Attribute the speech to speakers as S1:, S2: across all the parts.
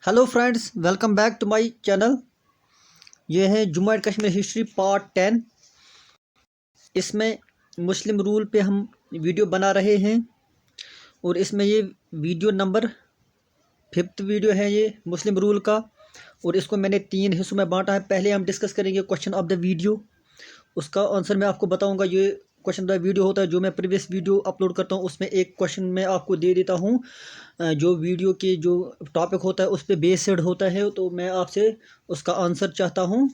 S1: Hello friends, welcome back to my channel. ये है Jammu and Kashmir history part 10। इसमें मुस्लिम rule पे हम वीडियो बना रहे हैं और इसमें ये वीडियो नंबर 5th वीडियो है ये मुस्लिम रूल का। और इसको मैंने 3 हिस्सों में बांटा है। पहले हम डिस्कस करेंगे क्वेश्चन ऑफ द वीडियो, उसका आंसर मैं आपको बताऊंगा। ये क्वेश्चन द वीडियो होता है जो मैं प्रीवियस वीडियो अपलोड करता हूँ, उसमें एक क्वेश्चन मैं आपको दे देता हूँ जो वीडियो के जो टॉपिक होता है उस पर बेस्ड होता है। तो मैं आपसे उसका आंसर चाहता हूँ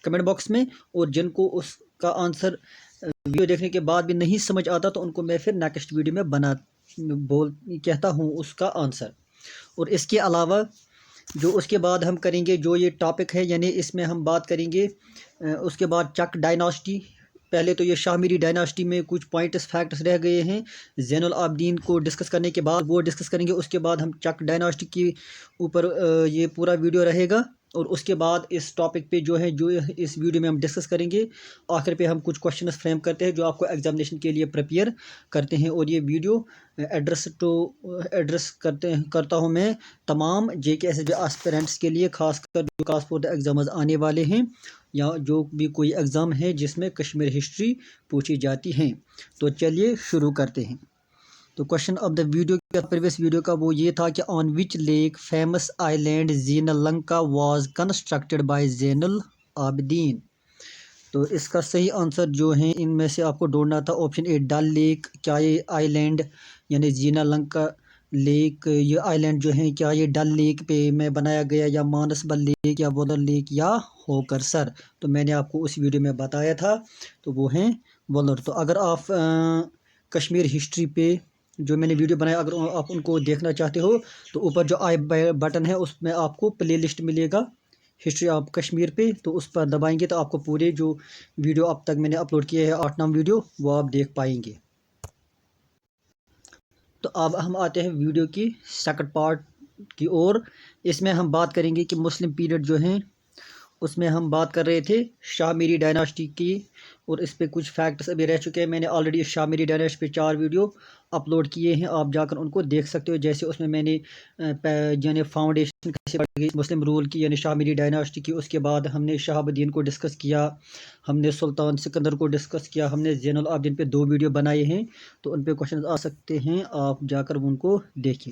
S1: कमेंट बॉक्स में। और जिनको उसका आंसर वीडियो देखने के बाद भी नहीं समझ आता तो उनको मैं फिर नेक्स्ट वीडियो में कहता हूँ उसका आंसर। और इसके अलावा जो उसके बाद हम करेंगे जो ये टॉपिक है, यानी इसमें हम बात करेंगे उसके बाद चक डायनास्टी। पहले तो ये शाहमीरी डायनास्टी में कुछ पॉइंट्स फैक्ट्स रह गए हैं, ज़ैनुल आबदीन को डिस्कस करने के बाद वो डिस्कस करेंगे। उसके बाद हम चक डायनास्टी के ऊपर ये पूरा वीडियो रहेगा। और उसके बाद इस टॉपिक पे जो इस वीडियो में हम डिस्कस करेंगे। आखिर पे हम कुछ क्वेश्चंस फ्रेम करते हैं जो आपको एग्जामिनेशन के लिए प्रिपेयर करते हैं। और ये वीडियो एड्रेस करता हूँ मैं तमाम JKSSB एस्पिरेंट्स के लिए, खासकर जो क्लास 4 एग्ज़ाम्स आने वाले हैं या जो भी कोई एग्ज़ाम है जिसमें कश्मीर हिस्ट्री पूछी जाती हैं। तो चलिए शुरू करते हैं। तो क्वेश्चन ऑफ द वीडियो का प्रीवियस वीडियो का वो ये था कि on which lake famous island Zainalanka was constructed by Zainul Abidin. तो इसका सही आंसर जो है इनमें से आपको ढूंढना था। ऑप्शन ए डल लेक, क्या ये आइलैंड यानी ज़ीनलंका लेक, ये आइलैंड जो है क्या ये डल लेक पे में बनाया गया, या मानसबल लेक, या वोलर लेक, या होकरसर। तो मैंने आपको उस वीडियो में बताया था, तो वो हैं वोलर। तो अगर आप कश्मीर हिस्ट्री पे जो मैंने वीडियो बनाया अगर आप उनको देखना चाहते हो तो ऊपर जो आई बटन है उसमें आपको प्ले लिस्ट मिलेगा हिस्ट्री ऑफ कश्मीर पे, तो उस पर दबाएंगे तो आपको पूरे जो वीडियो अब तक मैंने अपलोड किए हैं 8-9 वीडियो वो आप देख पाएंगे। तो अब हम आते हैं वीडियो की सेकंड पार्ट की ओर। इसमें हम बात करेंगे कि मुस्लिम पीरियड जो हैं उसमें हम बात कर रहे थे शाहमीरी डायनास्टी की। और इस पे कुछ फैक्ट्स अभी रह चुके हैं। मैंने ऑलरेडी शाहमीरी डायनास्टी पे 4 वीडियो अपलोड किए हैं, आप जाकर उनको देख सकते हो। जैसे उसमें मैंने यानी फाउंडेशन कैसे पड़ी मुस्लिम रूल की यानी शाहमीरी डायनास्टी की। उसके बाद हमने शहाबुद्दीन को डिस्कस किया, हमने सुल्तान सिकंदर को डिस्कस किया, हमने ज़ैनुल आबदीन पे 2 वीडियो बनाए हैं। तो उन पर क्वेश्चन आ सकते हैं, आप जाकर उनको देखें।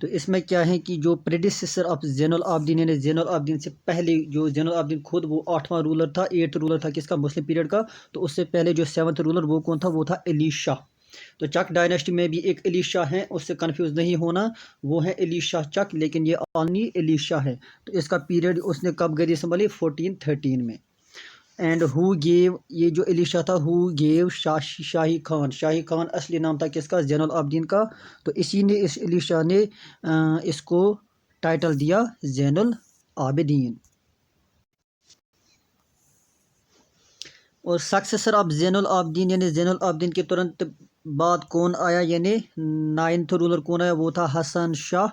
S1: तो इसमें क्या है कि जो प्रेडिसेसर ऑफ ज़ैनुल आबदीन यानी ज़ैनुल आबदीन से पहले जो ज़ैनुल आबदीन खुद वो 8वां रूलर था, 8th रूलर था किसका, मुस्लिम पीरियड का। तो उससे पहले जो 7th रूलर वो कौन था, वो था अली शाह। तो चक डायनेस्टी में भी एक अली शाह है, उससे कंफ्यूज नहीं होना, वो है अली शाह चक, लेकिन ये ओनली अली शाह है। तो इसका पीरियड उसने कब गद्दी संभाली, 1413 में। एंड हु गेव, ये जो अली शाह था, हु गेव शाही खान। शाही खान असली नाम था किसका, ज़ैनुल आबदीन का। तो इसी ने, इस अली शाह ने इसको टाइटल दिया ज़ैनुल आबदीन। और सक्सेसर ऑफ ज़ैनुल आबदीन यानी ज़ैनुल आबदीन के तुरंत बाद कौन आया, यानी 9th रूलर कौन आया, वो था हसन शाह,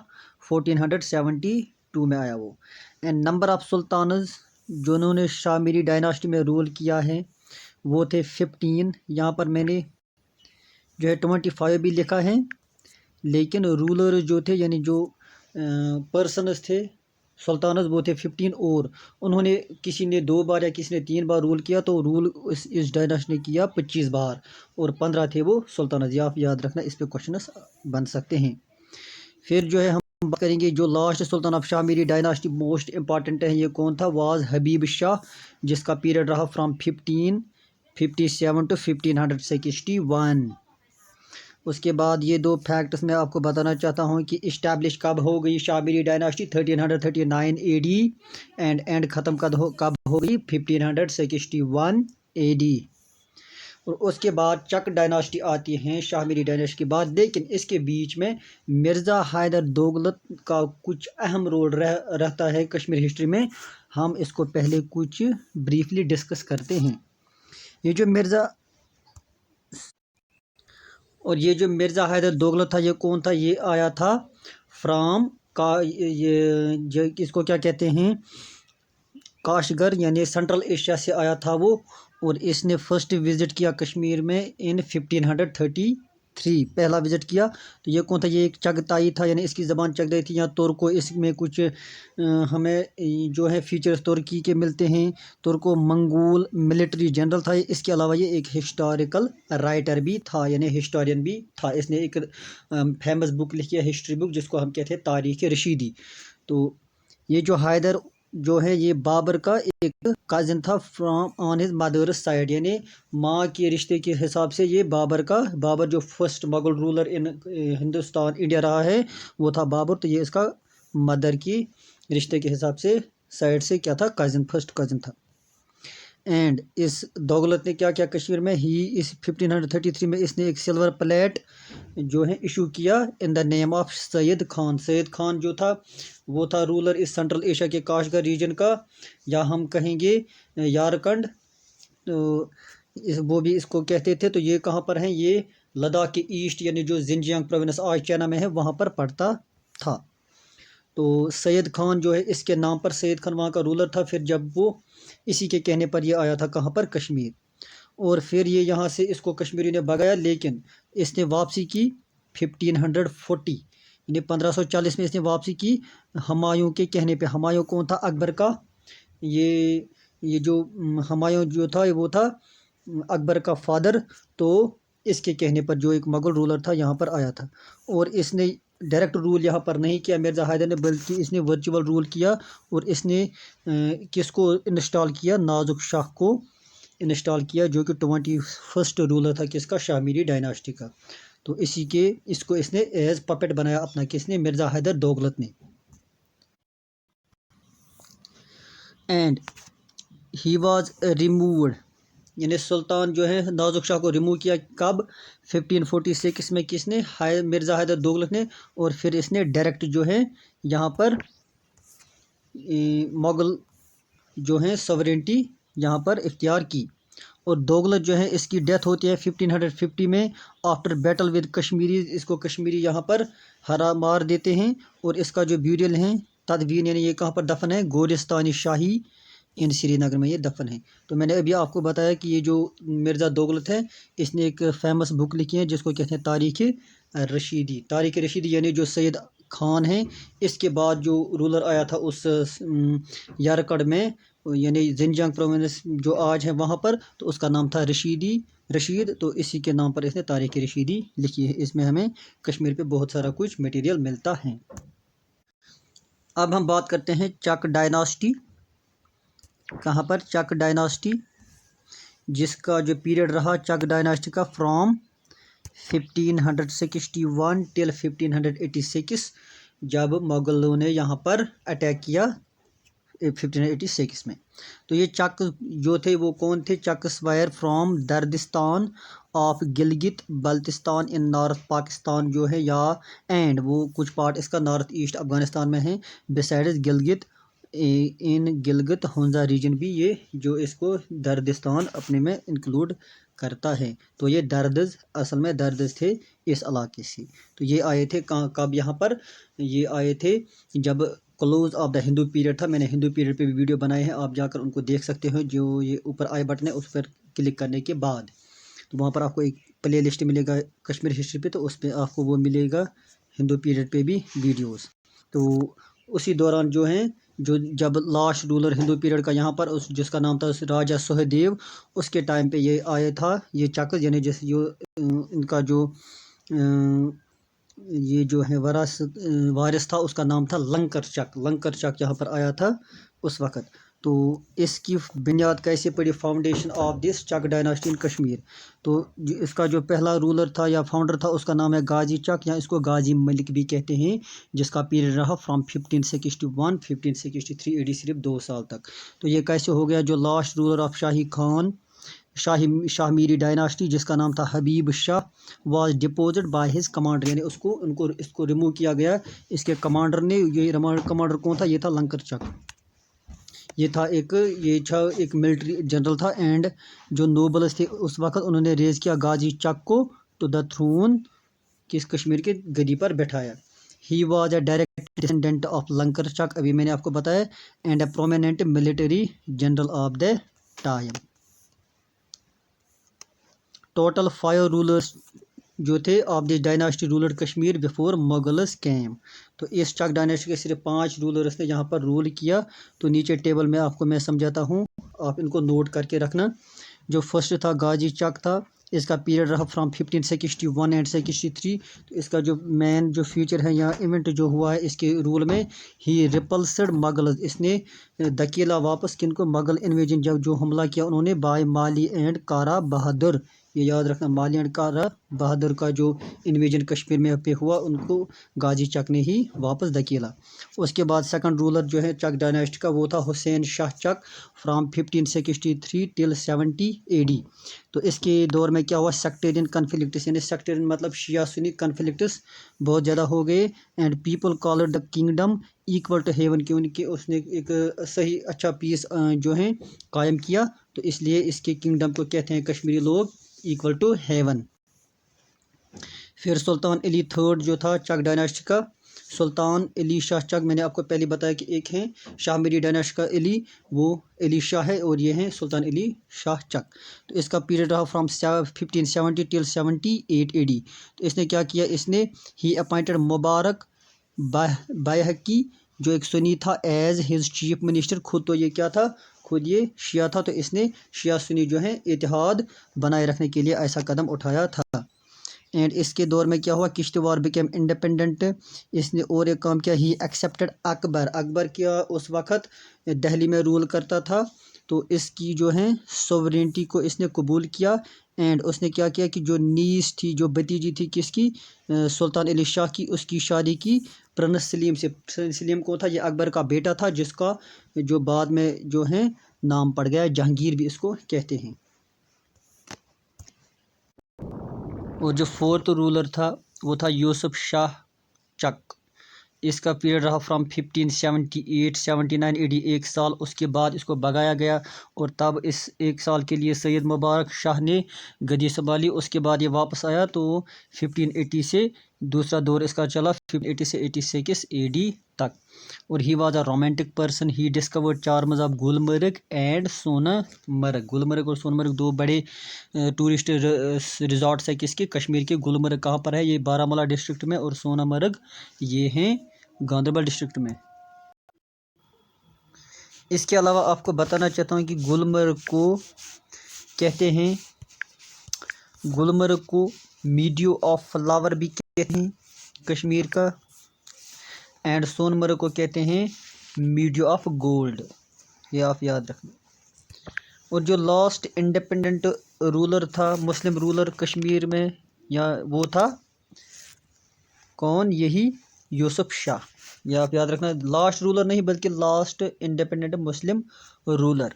S1: 1472 में आया वो। एंड नंबर ऑफ सुल्तानस जिन्होंने शाहमीरी डायनास्टी में रूल किया है वो थे 15। यहाँ पर मैंने जो है 25 भी लिखा है, लेकिन रूलर जो थे यानी जो पर्सनस थे सुल्तानस वो थे 15। और उन्होंने किसी ने 2 बार या किसी ने 3 बार रूल किया, तो रूल इस डायनास्टी ने किया 25 बार और 15 थे वो सुल्तानस। ये आप याद रखना, इस पे क्वेश्चन बन सकते हैं। फिर जो है हम बात करेंगे जो last Sultan of Shahmiri dynasty most important है, ये कौन था, वाज हबीब शाह, जिसका पीरियड रहा फ्रॉम 1557 टू 1561। उसके बाद ये 2 फैक्ट्स मैं आपको बताना चाहता हूँ कि इस्टेब्लिश कब हो गई शाहमीरी डायनास्टी, 1339 AD। एंड ख़त्म कब हो गई, 1561 AD। और उसके बाद चक डायनास्टी आती हैं शाहमीरी डायनास्टी के बाद। लेकिन इसके बीच में मिर्ज़ा हैदर दोगलत का कुछ अहम रोल रहता है कश्मीर हिस्ट्री में। हम इसको पहले कुछ ब्रीफली डिस्कस करते हैं। ये जो मिर्ज़ा हैदर दोगलत था, ये कौन था, ये आया था फ्राम का, ये इसको क्या कहते हैं, काशगर यानी सेंट्रल एशिया से आया था वो। और इसने फर्स्ट विज़िट किया कश्मीर में इन 1530 1953 पहला विजिट किया। तो ये कौन था, ये एक चगताई था, यानी इसकी ज़बान चगताई थी। या तुर्को, इसमें कुछ हमें जो है फीचर्स तुर्की के मिलते हैं। तुर्को मंगोल मिलिट्री जनरल था। इसके अलावा ये एक हिस्टोरिकल राइटर भी था, यानी हिस्टोरियन भी था। इसने एक फेमस बुक लिखी है, हिस्ट्री बुक, जिसको हम कहते हैं तारीख़ रशीदी। तो ये जो हैदर जो है ये बाबर का एक कज़न था from on his mother's side, यानी माँ के रिश्ते के हिसाब से ये बाबर जो first Mughal ruler in Hindustan India रहा है वो था बाबर। तो ये इसका मदर की रिश्ते के हिसाब से साइड से क्या था, कज़न, फर्स्ट कज़न था। एंड इस दौलत ने क्या किया कश्मीर में, ही इस 1533 में इसने एक सिल्वर प्लेट जो है इशू किया in the name of Syed Khan. Syed Khan जो था वो था रूलर इस सेंट्रल एशिया के काशगर रीजन का, या हम कहेंगे यारकंड, तो वो भी इसको कहते थे। तो ये कहाँ पर हैं, ये लद्दाख के ईस्ट, यानी जो जिनजियांग प्रोविंस आज चाइना में है वहाँ पर पड़ता था। तो सैयद खान जो है इसके नाम पर सैयद खान वहाँ का रूलर था। फिर जब वो इसी के कहने पर ये आया था कहाँ पर, कश्मीर, और फिर ये यहाँ से इसको कश्मीरी ने भगाया, लेकिन इसने वापसी की 1540, यानी 1540 में इसने वापसी की हुमायूं के कहने पे। हुमायूं कौन था, अकबर का ये जो हुमायूं जो था वो था अकबर का फादर। तो इसके कहने पर जो एक मुगल रूलर था यहाँ पर आया था, और इसने डायरेक्ट रूल यहाँ पर नहीं किया मिर्ज़ा हैदर ने, बल्कि इसने वर्चुअल रूल किया। और इसने किसको इंस्टॉल किया, नाजुक शाह को इंस्टॉल किया, जो कि 21st रूलर था किसका, शाह मीरी डायनास्टी का। तो इसको इसने एज पपेट बनाया अपना, किसने, मिर्ज़ा हैदर दौलत ने। एंड ही वाज रिमूव्ड, यानी सुल्तान जो है नाजुक शाह को रिमूव किया कब, 1546 में, किसने, मिर्ज़ा हैदर दौलत ने। और फिर इसने डायरेक्ट जो है यहाँ पर मुगल जो है सॉवरेंटी यहाँ पर इख्तियार की। और दौलत जो है इसकी डेथ होती है 1550 में आफ्टर बैटल विद कश्मीरी। इसको कश्मीरी यहाँ पर मार देते हैं। और इसका जो ब्यूरियल है तदवीन, यानी ये कहाँ पर दफन है, गोरिस्तानी शाही इन श्रीनगर में ये दफन है। तो मैंने अभी आपको बताया कि ये जो मिर्ज़ा दौलत है इसने एक फेमस बुक लिखी है जिसको कहते हैं तारीख़ रशीदी। तारीख़ रशीदी यानी जो सैयद खान है इसके बाद जो रूलर आया था उस यारकड़ में, यानी जिनजियांग प्रोविंस जो आज है वहाँ पर, तो उसका नाम था रशीद। तो इसी के नाम पर इसने तारीख़ रशीदी लिखी है। इसमें हमें कश्मीर पे बहुत सारा कुछ मटेरियल मिलता है। अब हम बात करते हैं चक डायनास्टी। कहाँ पर, चक डायनास्टी, जिसका जो पीरियड रहा चक डायनास्टी का फ्रॉम 1561 टिल 1586, जब मुगलों ने यहाँ पर अटैक किया 1586 में। तो ये चक जो थे वो कौन थे, Chaks were from Dardistan of Gilgit Baltistan in north Pakistan जो है, या एंड वो कुछ पार्ट इसका नॉर्थ ईस्ट अफगानिस्तान में है, बिसाइड्स गिलगित, इन गिलगित हुंजा रीजन भी ये जो इसको दर्दिस्तान अपने में इंक्लूड करता है। तो ये दर्दज असल में दर्दज थे इस इलाके से। तो ये आए थे कब यहाँ पर, ये आए थे जब close of the Hindu period था। मैंने हिंदू पीरियड पे भी वीडियो बनाए हैं, आप जाकर उनको देख सकते हो। जो ये ऊपर आई बटन है उस पर क्लिक करने के बाद तो वहाँ पर आपको एक प्ले लिस्ट मिलेगा कश्मीर हिस्ट्री पे, तो उस पर आपको वो मिलेगा हिंदू पीरियड पे भी वीडियोस। तो उसी दौरान जो है जो जब लास्ट रूलर हिंदू पीरियड का यहाँ पर उस जिसका नाम था राजा सहदेव, उसके टाइम पे ये आया था ये चक, यानी जैसे जो इनका जो ये जो है वारिस था उसका नाम था लंकर चक यहाँ पर आया था उस वक़्त। तो इसकी बुनियाद कैसे पड़ी, foundation of this Chak dynasty in Kashmir. तो इसका जो पहला रूलर था या फाउंडर था उसका नाम है गाजी चक, या इसको गाजी मलिक भी कहते हैं, जिसका पीरियड रहा फ्रॉम 1561 1563 एडी, सिर्फ 2 साल तक। तो ये कैसे हो गया, जो last ruler of Shah Miri dynasty जिसका नाम था Habib Shah, was deposed by his commander, यानी इसको रिमूव किया गया इसके कमांडर ने। ये कमांडर कौन था, ये था लंकर चक। ये था एक मिलिट्री जनरल था। एंड जो नोबल्स थे उस वक्त उन्होंने रेज किया गाजी चक को टू द थ्रोन, किस कश्मीर के गद्दी पर बैठाया। He was a direct descendant of Lankar Chak, अभी मैंने आपको बताया, and a prominent military general of the time. Total 5 rulers جو تھے of this dynasty ruler Kashmir before Mughals came. تو اس چک ڈائناسٹی کے صرف 5 رولرس نے یہاں پر رول کیا. تو نیچے ٹیبل میں آپ کو میں سمجھاتا ہوں, آپ ان کو نوٹ کر کے رکھنا. جو فرسٹ تھا غازی چک تھا, اس کا پیریڈ رہا فرام 1561 اینڈ 63. تو اس کا جو مین جو فیچر ہے یا ایونٹ جو ہوا ہے اس کے رول میں, ہی ریپلسڈ مغلز, اس نے دکیلا واپس کن کو, مغل انویژن, جب جو حملہ کیا انہوں نے بائی مالی اینڈ کارا بہادر. یہ یاد رکھنا, مالی اینڈ کارا بہادر کا جو انویژن کشمیر میں پہ ہوا ان کو غازی چک نے ہی واپس دکیلا. اس کے بعد سیکنڈ رولر جو ہے چک ڈائناسٹی کا وہ تھا حسین شاہ چک فرام 1563 ٹل 70 AD. تو اس کے دور میں کیا ہوا, سیکٹرین کنفلکٹس, یعنی سیکٹرین مطلب شیعہ سنی کنفلکٹس بہت زیادہ ہو گئے. And people called the kingdom equal to heaven, کیونکہ اس نے ایک صحیح اچھا پیس جو ہے قائم کیا, تو اس لیے اس کے کنگڈم کو کہتے ہیں کشمیری لوگ ایکول ٹو ہیون. پھر سلطان علی تھرڈ جو تھا چک ڈائناسٹی کا, سلطان علی شاہ چک, میں نے آپ کو پہلے بتایا کہ ایک ہیں شاہ میری ڈائناسٹی کا علی, وہ علی شاہ ہے, اور یہ ہیں سلطان علی شاہ چک. تو اس کا پیریڈ رہا فرام 1570 ٹل 78 AD. تو اس نے کیا کیا, اس نے ہی اپائنٹڈ مبارک بائحقی جو ایک سنی تھا ایز ہز چیف منسٹر. خود تو یہ کیا تھا, خود یہ شیعہ تھا, تو اس نے شیعہ سنی جو ہے اتحاد بنائے رکھنے کے لیے ایسا قدم اٹھایا تھا. اینڈ اس کے دور میں کیا ہوا, کشتوار بیکیم انڈیپینڈنٹ, اس نے اور ایک کام کیا, ہی ایکسیپٹڈ اکبر. اکبر کیا اس وقت دہلی میں رول کرتا تھا, تو اس کی جو ہے سوورینٹی کو اس نے قبول کیا. اینڈ اس نے کیا کیا کہ جو نیس تھی, جو بھتیجی تھی کس کی, سلطان علی شاہ کی, اس کی شادی کی پرنس سلیم سے. پرنس سلیم کون تھا, یہ اکبر کا بیٹا تھا, جس کا جو بعد میں جو ہے نام پڑ گیا, جہانگیر بھی اس کو کہتے ہیں. اور جو فورتھ رولر تھا وہ تھا یوسف شاہ چک. اس کا پیریڈ رہا فرام 1578-79 AD, 1 سال. اس کے بعد اس کو بھگایا گیا, اور تب اس 1 سال کے لیے سید مبارک شاہ نے گدی سنبھالی. اس کے بعد یہ واپس آیا, تو 1580 سے دوسرا دور اس کا چلا 1580 سے 86 AD تک. اور he was a romantic person, he discovered charms of Gulmarg and Sonamarg. Gulmarg اور سونا مرگ دو بڑے ٹورسٹ ریزارٹس ہیں کس کے, کشمیر کے. گلمرگ کہاں پر ہے, یہ بارہمولہ ڈسٹرکٹ میں, اور سونا مرگ یہ ہیں گاندربل ڈسٹرکٹ میں. اس کے علاوہ آپ کو بتانا چاہتا ہوں کہ گلمرگ کو کہتے ہیں, گلمرگ کو میڈیو آف فلاور بھی کہتے ہیں کشمیر کا, اینڈ سون مرگ کو کہتے ہیں میڈیو آف گولڈ. یہ آپ یاد رکھنا. اور جو لاسٹ انڈیپینڈنٹ رولر تھا, مسلم رولر کشمیر میں, یا وہ تھا کون, یہی یوسف شاہ. یہ آپ یاد رکھنا, لاسٹ رولر نہیں بلکہ لاسٹ انڈیپینڈنٹ مسلم رولر.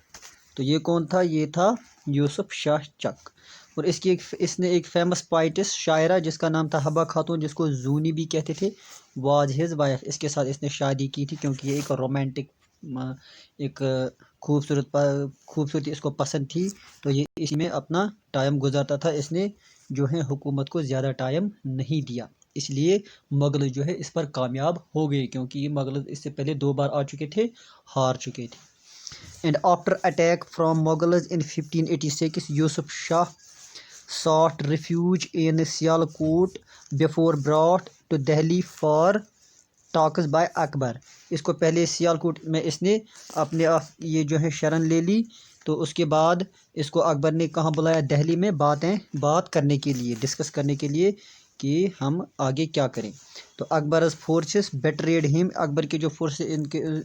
S1: تو یہ کون تھا, یہ تھا یوسف شاہ چک. اور اس نے ایک فیمس پوئٹس شاعرہ جس کا نام تھا حبہ خاتون, جس کو زونی بھی کہتے تھے, واز ہز وائف. اس کے ساتھ اس نے شادی کی تھی, کیونکہ یہ ایک رومانٹک ایک خوبصورتی اس کو پسند تھی, تو یہ اسی میں اپنا ٹائم گزارتا تھا. اس نے جو ہے حکومت کو زیادہ ٹائم نہیں دیا, اس لیے مغل جو ہے اس پر کامیاب ہو گئے, کیونکہ یہ مغل اس سے پہلے 2 بار آ چکے تھے, ہار چکے تھے. And after attack from Mughals in 1586, Yusuf Shah sought refuge in Sialkot before brought to Delhi for talks by Akbar. اس کو پہلے سیالکوٹ میں اس نے اپنے یہ جو ہے شرن لے لی, تو اس کے بعد اس کو اکبر نے کہاں بلایا, دہلی میں بات کرنے کے لیے, ڈسکس کرنے کے لیے کہ ہم آگے کیا کریں. تو اکبرز فورسز بیٹریڈ ہم, اکبر کے جو فورس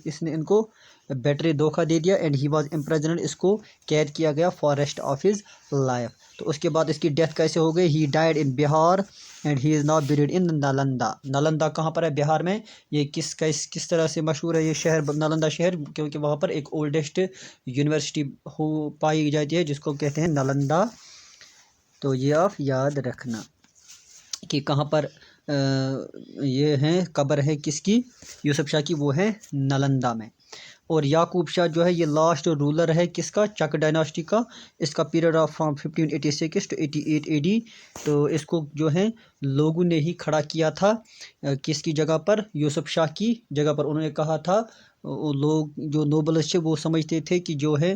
S1: اس نے ان کو بیٹری دھوکہ دے دیا. اینڈ ہی واز امپریزنڈ, اس کو قید کیا گیا for rest of his life. تو اس کے بعد اس کی ڈیتھ کیسے ہو گئی, he died in Bihar and he is now buried in Nalanda. Nalanda کہاں پر ہے, بہار میں. یہ کس طرح سے مشہور ہے یہ شہر, نالندہ شہر, کیونکہ وہاں پر ایک اولڈسٹ یونیورسٹی پائی جاتی ہے جس کو کہتے ہیں نالندہ. تو یہ آپ یاد رکھنا کہ کہاں پر یہ ہیں قبر ہے کس کی, یوسف شاہ کی, وہ ہے نالندہ میں. اور یعقوب شاہ جو ہے یہ لاسٹ رولر ہے کس کا, چک ڈائناسٹی کا. اس کا period of from 1586 to 88 AD. تو اس کو جو ہے لوگوں نے ہی کھڑا کیا تھا, کس کی جگہ پر, یوسف شاہ کی جگہ پر. انہوں نے کہا تھا, لوگ جو نوبلس تھے وہ سمجھتے تھے کہ جو ہے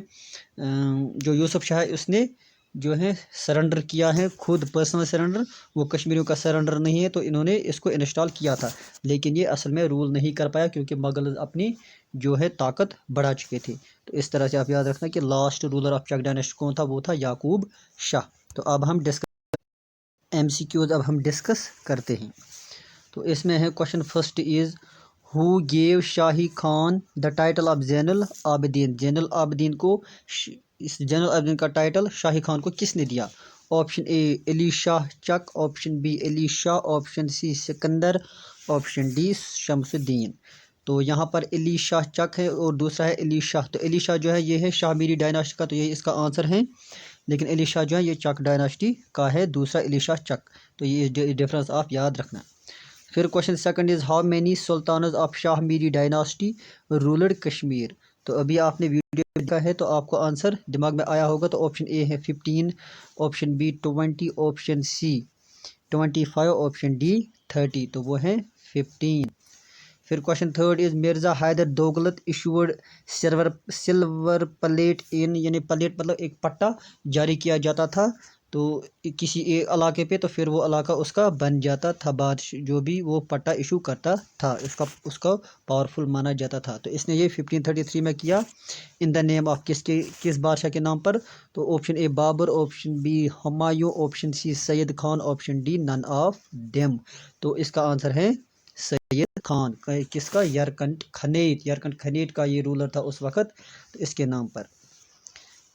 S1: جو یوسف شاہ ہے اس نے جو ہے سرنڈر کیا ہے، خود پرسنل سرنڈر، وہ کشمیریوں کا سرنڈر نہیں ہے، تو انہوں نے اس کو انسٹال کیا تھا، لیکن یہ اصل میں رول نہیں کر پایا کیونکہ مغل اپنی جو ہے طاقت بڑھا چکے تھے۔ تو اس طرح سے آپ یاد رکھنا کہ last ruler of Chak dynasty کون تھا، وہ تھا یعقوب شاہ۔ تو اب ہم MCQs اب ہم ڈسکس کرتے ہیں۔ تو اس میں ہے question first is who give shahi Khan the title of زین العابدین، زین العابدین کو اس زین العابدین کا ٹائٹل شاہی خان کو کس نے دیا؟ آپشن اے Ali Shah Chak, option B Ali Shah, option C Sikandar, option D Shamsuddin. تو یہاں پر علی شاہ چک ہے اور دوسرا ہے علی شاہ۔ تو علی شاہ جو ہے یہ ہے شاہ میری ڈائناسٹی کا، تو یہ اس کا آنسر ہے، لیکن علی شاہ جو ہے یہ چک ڈائناسٹی کا ہے، دوسرا علی شاہ چک۔ تو یہ ڈفرینس آپ یاد رکھنا۔ پھر question second is how many sultans of Shah Miri dynasty ruled Kashmir. تو ابھی آپ نے ویڈیو دیکھا ہے تو آپ کو آنسر دماغ میں آیا ہوگا۔ تو آپشن اے ہے 15، option B 20، option C 25، option D 30۔ تو وہ ہے 15۔ پھر question third is Mirza Haider Dughlat issued silver plate in, یعنی پلیٹ مطلب ایک پٹا جاری کیا جاتا تھا تو کسی ایک علاقے پہ، تو پھر وہ علاقہ اس کا بن جاتا تھا، بادشاہ جو بھی وہ پٹا ایشو کرتا تھا اس کا پاورفل مانا جاتا تھا۔ تو اس نے یہ 1533 میں کیا ان دا نیم آف کس بادشاہ کے نام پر؟ تو option A Babur, option B Humayun, option C Syed Khan, option D none of them. تو اس کا آنسر ہے سید خان، کس کا؟ یرکنٹ کھنیٹ کا یہ رولر تھا اس وقت، تو اس کے نام پر۔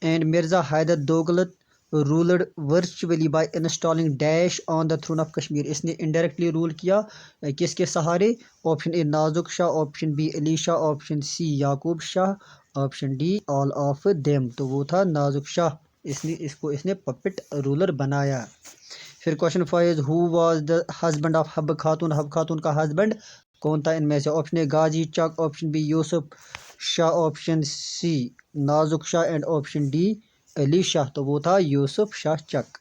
S1: And Mirza Haider Dughlat ruled virtually by installing dash on the throne of Kashmir, اس نے انڈائریکٹلی رول کیا کس کے سہارے؟ Option A Nazuk Shah, option B Ali Shah, option C Yaqub Shah, option D all of them. تو وہ تھا نازک شاہ، اس نے پپٹ رولر بنایا۔ پھر question 5 who was the husband of حب خاتون، حب خاتون کا ہسبینڈ کون تھا ان میں سے؟ آپشن اے غازی چک، option be Yusuf Shah, option سی نازک شاہ، and option D Ali Shah. تو وہ تھا یوسف شاہ چک۔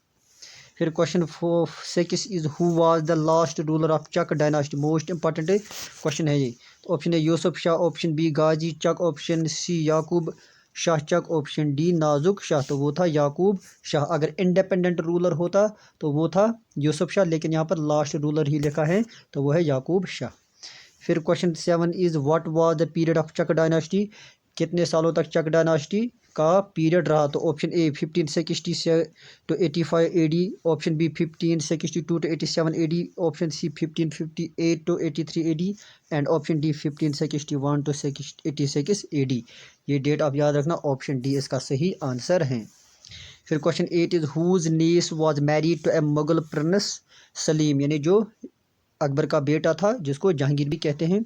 S1: پھر question 6 is who was the last ruler of Chak dynasty, most important question ہے یہ۔ آپشن اے یوسف شاہ، آپشن بی غازی چک، آپشن سی یعقوب شاہ چک، آپشن ڈی نازک شاہ۔ تو وہ تھا یعقوب شاہ۔ اگر انڈیپینڈنٹ رولر ہوتا تو وہ تھا یوسف شاہ، لیکن یہاں پر لاسٹ رولر ہی لکھا ہے تو وہ ہے یعقوب شاہ۔ پھر question 7 is what was the period of Chak dynasty, کتنے سالوں تک چک ڈائناسٹی کا پیریڈ رہا؟ تو option A 1560 to 85 AD، option B 1562 to 87 AD، option C 1558 to 83 AD، and option D 1561 to 86 AD۔ یہ ڈیٹ آپ یاد رکھنا، آپشن ڈی اس کا صحیح آنسر ہے۔ پھر question 8 is whose niece was married to a Mughal prince Salim, یعنی جو اکبر کا بیٹا تھا جس کو جہانگیر بھی کہتے ہیں۔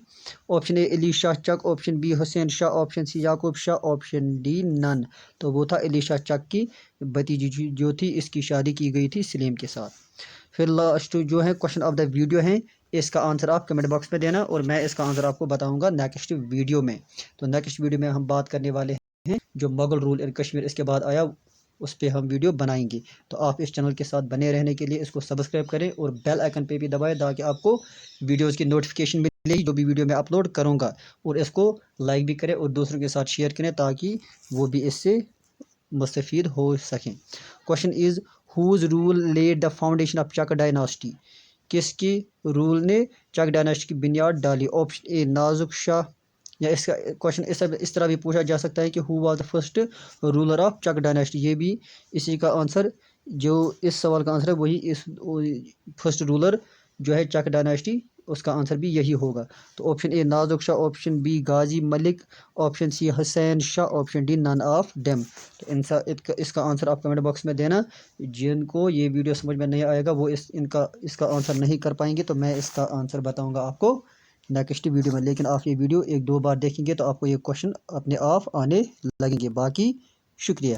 S1: Option a Ali Shah Chak, option be Hussain Shah, option C Yaqub Shah, option D نن۔ تو وہ تھا علی شاہ چک کی بھتیجی جو تھی، اس کی شادی کی گئی تھی سلیم کے ساتھ۔ پھر لاسٹ جو ہے کوشچن آف دا ویڈیو ہے، اس کا آنسر آپ کمنٹ باکس میں دینا اور میں اس کا آنسر آپ کو بتاؤں گا نیکسٹ ویڈیو میں۔ تو نیکسٹ ویڈیو میں ہم بات کرنے والے ہیں جو مغل رول ان کشمیر اس کے بعد آیا، اس پہ ہم ویڈیو بنائیں گے۔ تو آپ اس چینل کے ساتھ بنے رہنے کے لیے اس کو سبسکرائب کریں اور بیل آئکن پہ بھی دبائیں تاکہ آپ کو ویڈیوز کی نوٹیفیکیشن ملے گی جو بھی ویڈیو میں اپلوڈ کروں گا، اور اس کو لائک بھی کریں اور دوسروں کے ساتھ شیئر کریں تاکہ وہ بھی اس سے مستفید ہو سکیں۔ Question is whose role led the foundation of Chak dynasty, کس کی رول نے چک ڈائناسٹی کی بنیاد ڈالی؟ آپشن اے نازک شاہ، یا اس کا کوشچن اس طرح بھی پوچھا جا سکتا ہے کہ who was the first ruler of Chak dynasty, یہ بھی اسی کا آنسر، جو اس سوال کا آنسر ہے وہی اس فرسٹ رولر جو ہے چک ڈائناسٹی، اس کا آنسر بھی یہی ہوگا۔ تو option A Nazuk Shah, option B Ghazi Malik, option C Hussain Shah, option D none of them. تو اس کا آنسر آپ کمنٹ باکس میں دینا۔ جن کو یہ ویڈیو سمجھ میں نہیں آئے گا وہ اس کا آنسر نہیں کر پائیں گے، تو میں اس کا آنسر بتاؤں گا آپ کو نیکسٹ ویڈیو میں، لیکن آپ یہ ویڈیو 1-2 بار دیکھیں گے تو آپ کو یہ کوشچن اپنے آپ آنے لگیں گے۔ باقی شکریہ۔